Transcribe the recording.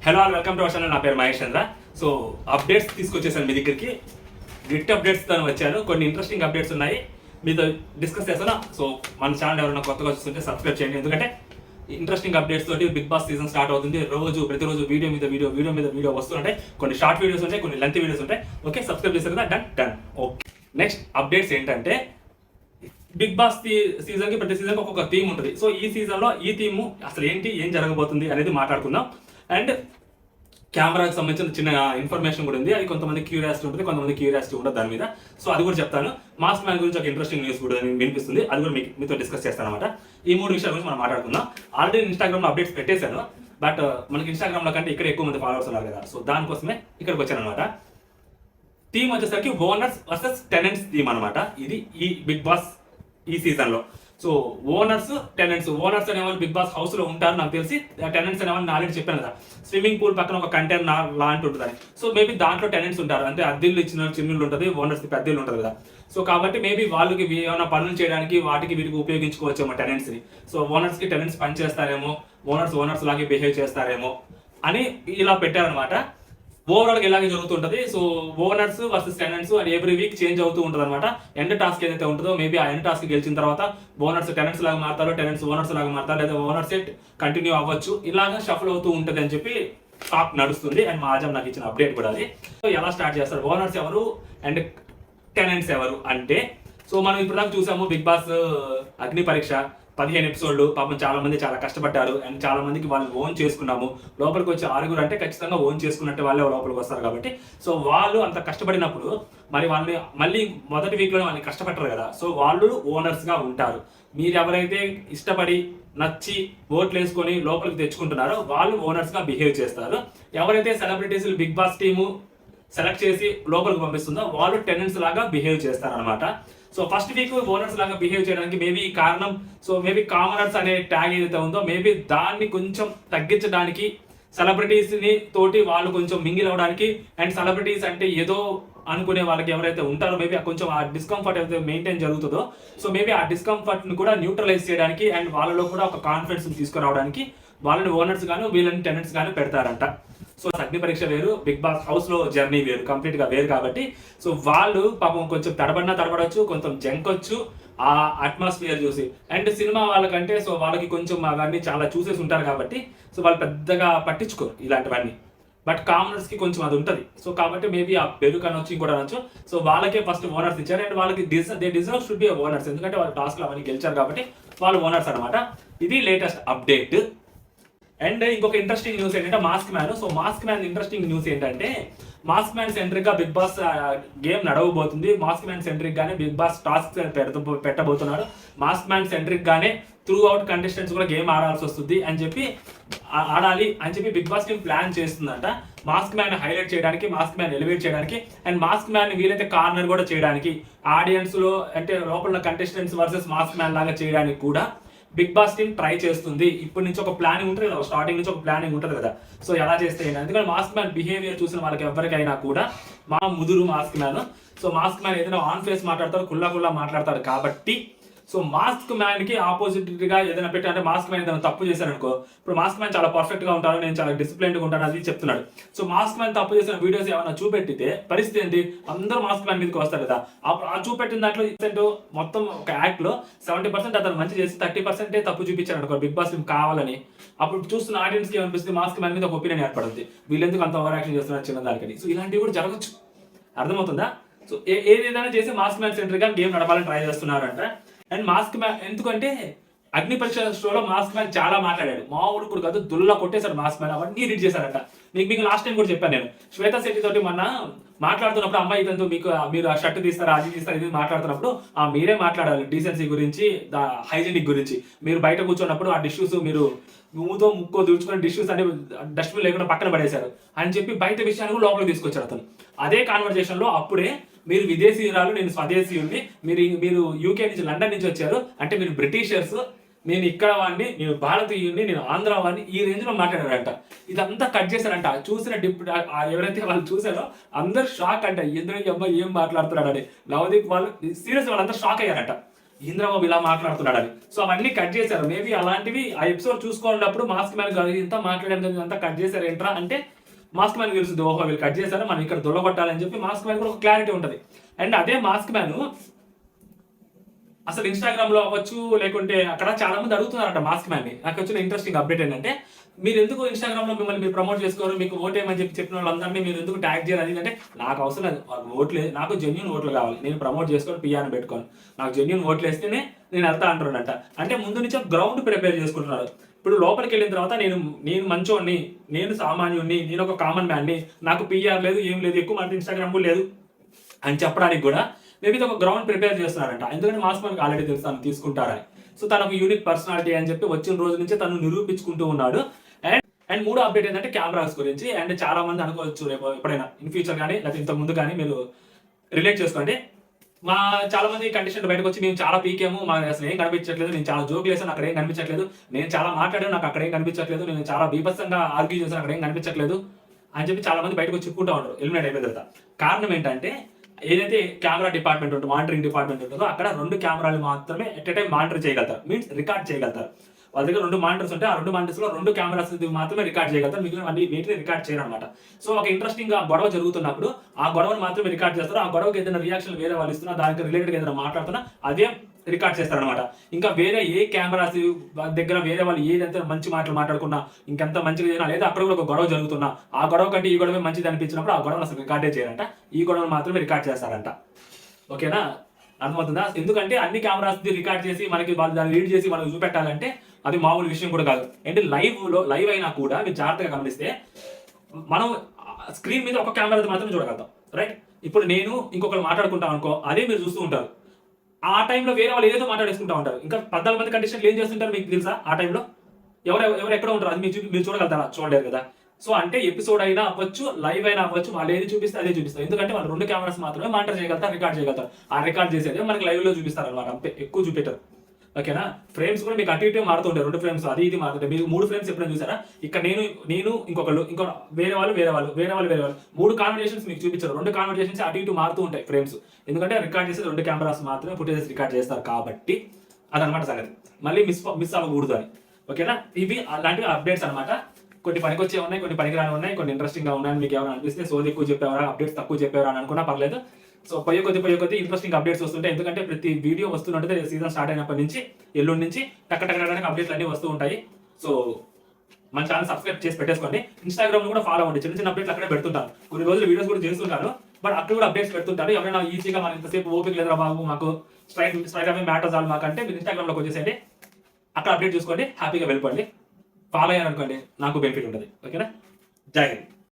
Hello all welcome to our channel. నా పేరు మహేష్ చంద్ర. So updates తీసుకొచ్చేసాను మీ దగ్గరికి. గ్రిట్ అప్డేట్స్ తో వచ్చాను. కొన్ని ఇంట్రెస్టింగ్ అప్డేట్స్ ఉన్నాయి, మీతో డిస్కస్ చేస్తాను. సో మన ఛానల్ ఎవరైనా కొత్తగా చూస్తుంటే సబ్స్క్రైబ్ చేయండి, ఎందుకంటే ఇంట్రెస్టింగ్ అప్డేట్స్ తోటి బిగ్ బాస్ సీజన్ స్టార్ట్ అవుతుంది. ప్రతిరోజు వీడియో మీద వీడియో వస్తుంటాయి. కొన్ని షార్ట్ వీడియోస్ ఉంటాయి, కొన్ని లెంత్ వీడియోస్ ఉంటాయి. ఓకే, సబ్స్క్రైబ్ చేశారు కదా, డన్. ఓకే, నెక్స్ట్ అప్డేట్స్ ఏంటంటే బిగ్ బాస్ సీజన్ కి ప్రతి సీజన్ కి ఒక్కొక్క థీమ్ ఉంటుంది. సో ఈ సీజన్ లో ఈ థీమ్ అసలు ఏంటి, ఏం జరగబోతుంది అనేది మాట్లాడుకుందాం. అండ్ కెమెరాకి సంబంధించిన చిన్న ఇన్ఫర్మేషన్ కూడా ఉంది. అది కొంతమంది క్యూరియాసిటీ ఉంటుంది, కొంతమంది క్యూరియాసిటీ ఉంటుంది దాని మీద. సో అది కూడా చెప్తాను. మాస్క్ మ్యాన్ గురించి ఒక ఇంట్రెస్టింగ్ న్యూస్ కూడా వినిపిస్తుంది, అది కూడా మీతో డిస్కస్ చేస్తాను అనమాట. ఈ మూడు విషయాల గురించి మనం మాట్లాడుకుందాం. ఆల్రెడీ ఇన్స్టాగ్రామ్ లో అప్డేట్స్ పెట్టేశాను, బట్ మనకి ఇన్స్టాగ్రామ్ లో కంటే ఇక్కడ ఎక్కువ మంది ఫాలోవర్స్ ఉన్నారు కదా, సో దానికోసమే ఇక్కడికి వచ్చాను అనమాట. థీమ్ వచ్చేసరికి ఓనర్స్ వర్సెస్ టెనెంట్స్ థీమ్ అనమాట. ఇది ఈ బిగ్ బాస్ ఈ సీజన్ లో. సో ఓనర్స్ అనే వాళ్ళు బిగ్ బాస్ హౌస్ లో ఉంటారు నాకు తెలిసి. టెనెంట్స్ అనే వాళ్ళు ఆల్రెడీ చెప్పాను కదా, స్విమ్మింగ్ పూల్ పక్కన ఒక కంటైనర్ లాంటి ఉంటుంది. సో మేబీ దాంట్లో టెనెంట్స్ ఉంటారు, అంటే అద్దెలు ఇచ్చిన చిన్నులు ఉంటుంది, ఓనర్స్ పెద్ద ఇల్లు ఉంటుంది కదా. సో కాబట్టి మేబీ వాళ్ళకి ఏమైనా పనులు చేయడానికి వీటికి ఉపయోగించుకోవచ్చేమో టెనెంట్స్ ని. సో ఓనర్స్ కి టెనెంట్స్ పని చేస్తారేమో, ఓనర్స్ లాగే బిహేవ్ చేస్తారేమో అని ఇలా పెట్టారనమాట. ఓవరాల్ గా ఇలాగే జరుగుతుంటది. So owners versus tenants and every week change అవుతూ ఉంటుంది అనమాట. ఎండ్ టాస్క్ ఏదైతే ఉంటుందో, మేబీ ఆ ఎండ్ టాస్క్ గెలిచిన తర్వాత ఓనర్స్ టెనెంట్స్ లాగా మారుతారు, టెనెంట్స్ ఓనర్స్ లాగా మారుతారు, లేదా ఓనర్స్ కంటిన్యూ అవ్వచ్చు. ఇలాగా షఫల్ అవుతూ ఉంటది అని చెప్పి టాక్ నడుస్తుంది. అండ్ మా ఆజం నాకు ఇచ్చిన అప్డేట్ కూడా అది. సో ఎలా స్టార్ట్ చేస్తారు, ఓనర్స్ ఎవరు అండ్ టెనెంట్స్ ఎవరు అంటే, సో మనం ఇప్పుడు దాకా చూసాము బిగ్ బాస్ అగ్ని పరీక్ష 15 ఎపిసోడ్లు. పాపం చాలా మంది చాలా కష్టపడ్డారు అండ్ చాలా మందికి వాళ్ళు ఓన్ చేసుకున్నాము. లోపలికి వచ్చి 6 అంటే ఖచ్చితంగా ఓన్ చేసుకున్నట్టు వాళ్ళే లోపలికి వస్తారు కాబట్టి. సో వాళ్ళు అంత కష్టపడినప్పుడు మరి వాళ్ళని మళ్ళీ మొదటి వీక్ లో వాళ్ళని కష్టపడరు కదా, సో వాళ్ళు ఓనర్స్ గా ఉంటారు. మీరు ఎవరైతే ఇష్టపడి నచ్చి ఓట్లు వేసుకొని లోపలికి తెచ్చుకుంటున్నారో వాళ్ళు ఓనర్స్ గా బిహేవ్ చేస్తారు. ఎవరైతే celebrities Bigg Boss team select చేసి లోపలికి పంపిస్తుందో వాళ్ళు టెనెంట్స్ లాగా బిహేవ్ చేస్తారనమాట. సో ఫస్ట్ వీక్ ఓనర్స్ లాగా బిహేవ్ చేయడానికి మేబీ కారణం, సో మేబీ కామనర్స్ అనే ట్యాగ్ ఏదైతే ఉందో మేబీ దాన్ని కొంచెం తగ్గించడానికి, సెలబ్రిటీస్ ని తోటి వాళ్ళు కొంచెం మింగిల్ అవడానికి, అండ్ సెలబ్రిటీస్ అంటే ఏదో అనుకునే వాళ్ళకి ఎవరైతే ఉంటారో మేబీ కొంచెం ఆ డిస్కంఫర్ట్ ఏదైతే మెయింటైన్ జరుగుతుందో, సో మేబీ ఆ డిస్కంఫర్ట్ ని కూడా న్యూట్రలైజ్ చేయడానికి అండ్ వాళ్ళలో కూడా ఒక కాన్ఫిడెన్స్ తీసుకురావడానికి వాళ్ళని ఓనర్స్ గాను వీళ్ళని టెనెంట్స్ గాను పెడతారంట. సో అగ్ని పరీక్ష వేరు, బిగ్ బాస్ హౌస్ లో జర్నీ వేరు, కంప్లీట్ గా వేరు కాబట్టి. సో వాళ్ళు పాపం కొంచెం తడబడచ్చు, కొంచెం జంకొచ్చు ఆ అట్మాస్ఫియర్ చూసి. అండ్ సినిమా వాళ్ళకంటే సో వాళ్ళకి కొంచెం అవన్నీ చాలా చూసేసి ఉంటారు కాబట్టి సో వాళ్ళు పెద్దగా పట్టించుకోరు ఇలాంటివన్నీ. బట్ కామనర్స్ కి కొంచెం అది ఉంటుంది. సో కాబట్టి మేబీ ఆ బెరుకు అనొచ్చు, ఇంకోటి అనొచ్చు. సో వాళ్ళకే ఫస్ట్ ఓనర్స్ ఇచ్చారు అండ్ వాళ్ళకి they deserve should be owners, ఎందుకంటే వాళ్ళు టాస్క్ అవన్నీ గెలిచారు కాబట్టి వాళ్ళు ఓనర్స్ అనమాట. ఇది లేటెస్ట్ అప్డేట్. అండ్ ఇంకొక ఇంట్రెస్టింగ్ న్యూస్ ఏంటంటే mask man. So mask man interesting news ఏంటంటే మాస్క్ మ్యాన్ సెంట్రిక్ గా బిగ్ బాస్ గేమ్ నడవబోతుంది. మాస్క్ మ్యాన్ సెంట్రిక్ గానే బిగ్ బాస్ టాస్క్ పెట్టబోతున్నాడు. మాస్క్ మ్యాన్ సెంట్రిక్ గానే త్రూ అవుట్ కంటెస్టెంట్స్ కూడా గేమ్ ఆడాల్సి వస్తుంది అని చెప్పి బిగ్ బాస్ టీమ్ ప్లాన్ చేస్తుందంట. మాస్క్ మ్యాన్ హైలైట్ చేయడానికి, మాస్క్ మ్యాన్ ఎలివేట్ చేయడానికి అండ్ మాస్క్ మ్యాన్ వీలైతే కార్నర్ కూడా చేయడానికి, ఆడియన్స్ లో అంటే లోపల కంటెస్టెంట్స్ వర్సెస్ మాస్క్ మ్యాన్ లాగా చేయడానికి కూడా బిగ్ బాస్ టీమ్ ట్రై చేస్తుంది. ఇప్పటి నుంచి ఒక ప్లానింగ్ ఉంటుంది కదా, స్టార్టింగ్ నుంచి ఒక ప్లానింగ్ ఉంటుంది కదా. సో ఎలా చేస్తే ఏంటి, ఎందుకంటే మాస్క్ మ్యాన్ బిహేవియర్ చూసిన వాళ్ళకి ఎవరికైనా కూడా మా ముదురు mask man. So mask man ఏదైనా ఆన్ ఫేస్ మాట్లాడతారు, కుల్లా మాట్లాడతారు కాబట్టి సో మాస్క్ మ్యాన్ కి ఆపోజిట్ గా ఏదైనా పెట్టి, అంటే మాస్క్ మ్యాన్ ఏదైనా తప్పు చేశారు అనుకో, ఇప్పుడు మాస్క్ మ్యాన్ చాలా పర్ఫెక్ట్ గా ఉంటాడు, నేను చాలా డిసిప్లైన్ గా ఉంటాను అది చెప్తున్నాడు. సో మాస్క్ మ్యాన్ తప్పు చేసిన వీడియోస్ ఏమైనా చూపెట్టితే పరిస్థితి ఏంటి, అందరూ మాస్క్ మ్యాన్ మీదకి వస్తారు కదా. ఆ చూపెట్టిన దాంట్లో మొత్తం ఒక యాక్ట్ లో 70% అతను మంచి చేసి 30% తప్పు చూపించారు అనుకో బిగ్ బాస్ కావాలని, అప్పుడు చూస్తున్న ఆడియన్స్ కి ఏమనిపిస్తుంది, మాస్క్ మ్యాన్ మీద ఒక ఒపీనియన్ ఏర్పడుతుంది, వీళ్ళెందుకు అంత ఓవర్ యాక్షన్ చేస్తున్నారు చిన్న దానికని. సో ఇలాంటివి కూడా జరగచ్చు, అర్థమవుతుందా. సో ఏదైనా చేసి మాస్క్ మ్యాన్ సెంటర్ గా గేమ్ నడపాలని ట్రై చేస్తున్నారంట. అండ్ మాస్క్ మ్యాన్ ఎందుకంటే అగ్ని పరీక్ష షోలో మాస్క్ మ్యాన్ చాలా మాట్లాడాడు, మామూలు కూడా కాదు, దుల్లా కొట్టేశాడు మాస్క్ మ్యాన్, అవన్నీ ఎడిట్ చేశారంట. మీకు లాస్ట్ టైం కూడా చెప్పాను నేను, శ్వేతా శెట్టి తోటి మొన్న మాట్లాడుతున్నప్పుడు అమ్మాయి ఇతనితో మీరు ఆ షర్ట్ తీస్తారా అది తీస్తారా ఇది మాట్లాడుతున్నప్పుడు మీరే మాట్లాడాలి డీసెన్సీ గురించి, హైజీనిక్ గురించి. మీరు బయట కూర్చున్నప్పుడు ఆ డిష్యూస్ మీరు ముక్కో దుడుచుకుని డిష్యూస్ అంటే డస్ట్బిన్ లేకుండా పక్కన పడేశారు అని చెప్పి బయట విషయాన్ని కూడా లోపలికి తీసుకొచ్చారు అతను. అదే కాన్వర్జేషన్ లో అప్పుడే మీరు విదేశీయురాలు, నేను స్వదేశీయుడిని, మీరు యూకే నుంచి లండన్ నుంచి వచ్చారు, అంటే మీరు బ్రిటిషర్స్, నేను ఇక్కడ వాడిని, నేను భారతీయుడిని, నేను ఆంధ్ర వాడిని, ఈ రేంజ్ లో మాట్లాడారంట. ఇదంతా కట్ చేశారంట. చూసిన ఎవరైతే వాళ్ళు చూసారో అందరు షాక్ అంట, ఎందుకు అబ్బాయి ఏం మాట్లాడుతున్నాడు అని. నవదీప్ వాళ్ళు సీరియస్ వాళ్ళంతా షాక్ అయ్యారంట. ఇంద్రబాబు ఇలా మాట్లాడుతున్నాడు అని. సో అవన్నీ కట్ చేశారు. మేబీ అలాంటివి ఆ ఎపిసోడ్ చూసుకున్నప్పుడు మాస్క్ మ్యాన్ గారు ఇంత మాట్లాడారు అంతా కట్ చేశారు ఏంట్రా అంటే మాస్క్ మ్యాన్ తెలుస్తుంది, ఓహో వీళ్ళు కట్ చేశారు మనం ఇక్కడ దొల్లగొట్టాలని చెప్పి మాస్క్ మ్యాన్ కూడా ఒక క్లారిటీ ఉంటుంది. అండ్ అదే మాస్క్ మ్యాన్ అసలు ఇన్స్టాగ్రామ్ లో అవ్వచ్చు లేకుంటే అక్కడ చాలా మంది అడుగుతున్నారంట మాస్క్ మ్యాన్ ని. నాకు వచ్చిన ఇంట్రెస్టింగ్ అప్డేట్ ఏంటంటే మీరు ఎందుకు ఇన్స్టాగ్రామ్ లో మిమ్మల్ని మీరు ప్రమోట్ చేసుకోరు, మీకు ఓటేమని చెప్పిన వాళ్ళందరినీ మీరు ఎందుకు ట్యాగ్ చేయరు అది అంటే నాకు అవసరం లేదు. ఓట్లు నాకు జెన్యున్ ఓట్లు కావాలి, నేను ప్రమోట్ చేసుకొని పిఆర్ని పెట్టుకోను, నాకు జెన్యున్ ఓట్లు వేస్తేనే నేను వెళ్తా అంటున్నాడంట. అంటే ముందు నుంచే గ్రౌండ్ ప్రిపేర్ చేసుకుంటున్నారు. ఇప్పుడు లోపలికి వెళ్ళిన తర్వాత నేను మంచోడిని, నేను సామాన్యుడిని, నేను ఒక కామన్ మ్యాన్ని, నాకు పిఆర్ లేదు ఏం లేదు, ఎక్కువ మంది ఇన్స్టాగ్రామ్ లేదు అని చెప్పడానికి కూడా మేబీ ఒక గ్రౌండ్ ప్రిపేర్ చేస్తున్నారంట. ఎందుకంటే మాస్క్ మ్యాన్కి ఆల్రెడీ తెలుసు తను తీసుకుంటారని. సో తన ఒక యూనిక్ పర్సనాలిటీ అని చెప్పి వచ్చిన రోజు నుంచే తను నిరూపించుకుంటూ ఉన్నాడు. అండ్ మూడో అప్డేట్ ఏంటంటే కెమెరాస్ గురించి. అండ్ చాలా మంది అనుకోవచ్చు రేపు ఎప్పుడైనా ఇన్ ఫ్యూచర్ కానీ లేకపోతే ఇంత ముందు కానీ మీరు రిలేట్ చేసుకోండి. మా చాలా మంది కండిషన్ బయటకు వచ్చి మేము చాలా పీకేము, మాకు అసలు ఏం కనిపించట్లేదు, నేను చాలా జోకులు వేసాను అక్కడ ఏం కనిపించట్లేదు, నేను చాలా మాట్లాడాను నాకు అక్కడ ఏం కనిపించట్లేదు, నేను చాలా బీభత్సంగా ఆర్గ్యూ చేశాను అక్కడ ఏం కనిపించట్లేదు అని చెప్పి చాలా మంది బయటకు వచ్చి చెప్పుకుంటూ ఉంటారు ఎలిమినేట్ అయిపోయిన తర్వాత. కారణం ఏంటంటే ఏదైతే కెమెరా డిపార్ట్మెంట్ ఉంటుందో మానిటరింగ్ డిపార్ట్మెంట్ ఉంటుందో అక్కడ 2 కెమెరాలు మాత్రమే ఎట్ ఎ టైం మానిటర్ చేయగలుగుతారు, మీన్స్ రికార్డ్ చేయగలుగుతారు. వాళ్ళ దగ్గర 2 మానిటర్స్ ఉంటాయి, ఆ 2 మానిటర్స్ లో 2 కెమెరాస్ మాత్రమే రికార్డ్ చేయగలుగుతారు, మిగిలిన వీటిని రికార్డ్ చేయరు అనమాట. సో ఒక ఇంట్రెస్టింగ్ గా గొడవ జరుగుతున్నప్పుడు ఆ గొడవను మాత్రమే రికార్డ్ చేస్తారు. ఆ గొడవకి ఏదైనా రియాక్షన్ వేరే వాళ్ళు ఇస్తున్నా దానికి రిలేటెడ్ ఏదైనా మాట్లాడుతున్నా అదే రికార్డ్ చేస్తారనమాట. ఇంకా వేరే ఏ కెమెరాస్ దగ్గర వేరే వాళ్ళు ఏదైతే మంచి మాటలు మాట్లాడుకున్నా ఇంకెంత మంచిగా చేసినా లేదా అక్కడ కూడా ఒక గొడవ జరుగుతున్నా ఆ గొడవ కంటే ఈ గొడవ మంచిది అనిపించినప్పుడు ఆ గొడవను అసలు రికార్డే చేయాలంట, ఈ గొడవను మాత్రమే రికార్డ్ చేస్తారంట. ఓకేనా, అర్థమవుతుందా? ఎందుకంటే అన్ని కెమెరాస్ రికార్డ్ చేసి మనకి వాళ్ళు దాన్ని రీడ్ చేసి మనకు చూపెట్టాలంటే అది మామూలు విషయం కూడా కాదు. అంటే లైవ్ అయినా కూడా మీరు జాగ్రత్తగా గమనిస్తే మనం స్క్రీన్ మీద ఒక కెమెరా మాత్రమే చూడగలుగుతాం, రైట్? ఇప్పుడు నేను ఇంకొకరు మాట్లాడుకుంటాం అనుకో, అదే మీరు చూస్తూ ఉంటారు. ఆ టైంలో వేరే వాళ్ళు ఏదేదో మాట్లాడేసుకుంటా ఉంటారు. ఇంకా 14 మంది కండిషన్లు ఏం చేస్తుంటారు మీకు తెలుసా? ఆ టైంలో ఎవరు ఎక్కడ ఉంటారు అది మీరు చూడగలుగుతారా? చూడలేరు కదా. సో అంటే ఎపిసోడ్ అయినా అవ్వచ్చు, లైవ్ అయినా అవ్వచ్చు, వాళ్ళు ఏది చూపిస్తే అదే చూపిస్తారు. ఎందుకంటే వాళ్ళు 2 కెమెరాస్ మాత్రమే మానిటర్ చేయగలుగుతారు, రికార్డ్ చేయగలుగుతారు. ఆ రికార్డ్ చేసేది మనకి లైవ్ లో చూపిస్తారు అనమాట, అంతే, ఎక్కువ చూపెట్టారు. ఓకేనా, ఫ్రేమ్స్ కూడా మీకు అటు ఇటు మారుతుంటాయి, 2 ఫ్రేమ్స్ అది ఇది మారుతుంటాయి. మీరు 3 ఫ్రేమ్స్ ఎప్పుడైనా చూసారా? ఇక్కడ నేను ఇంకో వేరే వాళ్ళు 3 కాన్వర్జేషన్స్ మీకు చూపించారు. 2 కాన్వర్జేషన్స్ అటు ఇటు మారుతూ ఉంటాయి ఫ్రేమ్స్. ఎందుకంటే రికార్డ్ చేసేది 2 కెమెరాస్ మాత్రమే ఫుటేజెస్ రికార్డ్ చేస్తారు కాబట్టి అదనమాట సంగతి. మళ్ళీ మిస్ అవ్వకూడదు అని. ఓకేనా, ఇవి అలాంటివి అప్డేట్స్ అనమాట. కొన్ని పనికొచ్చే ఉన్నాయి, కొన్ని పనికిరాని ఉన్నాయి, కొన్ని ఇంట్రెస్టింగ్ గా ఉన్నాయని మీకు ఏమైనా అనిపిస్తే సోది ఎక్కువ చెప్పేవారా అప్డేట్స్ తక్కువ చెప్పేవారా అని అనుకున్నా పర్లేదు. సో పోయే కొద్ది ఇంట్రెస్టింగ్ అప్డేట్స్ వస్తుంటాయి. ఎందుకంటే ప్రతి వీడియో వస్తుంటే సీజన్ స్టార్ట్ అయినప్పటి నుంచి ఎల్లుండి నుంచి టక్ అప్డేట్లు అన్ని వస్తూ ఉంటాయి. సో మన ఛానల్ సబ్స్క్రైబ్ చేసి పెట్టేసుకోండి. ఇన్స్టాగ్రామ్ లో కూడా ఫాలో అవ్వండి, చిన్న అప్డేట్లు అక్కడే పెడుతుంటాను. కొన్ని రోజులు వీడియోస్ కూడా చేస్తుంటాను, బట్ అక్కడ కూడా అప్డేట్స్ పెడుతుంటారు. ఎవరైనా ఈజీగా మన ఇంతసేపు ఓపిక లేదురా బాబు మాకు స్ట్రైట్ అవే మ్యాటర్స్ ఆల్ మాకంటే మీరు ఇన్స్టాగ్రామ్ లోకి వచ్చేసేయండి, అక్కడ అప్డేట్ చూసుకోండి, హ్యాపీగా వెళ్ళిపోండి. ఫాలో అయ్యారనుకోండి నాకు బెనిఫిట్ ఉంటుంది. ఓకేనా, జై హింద్.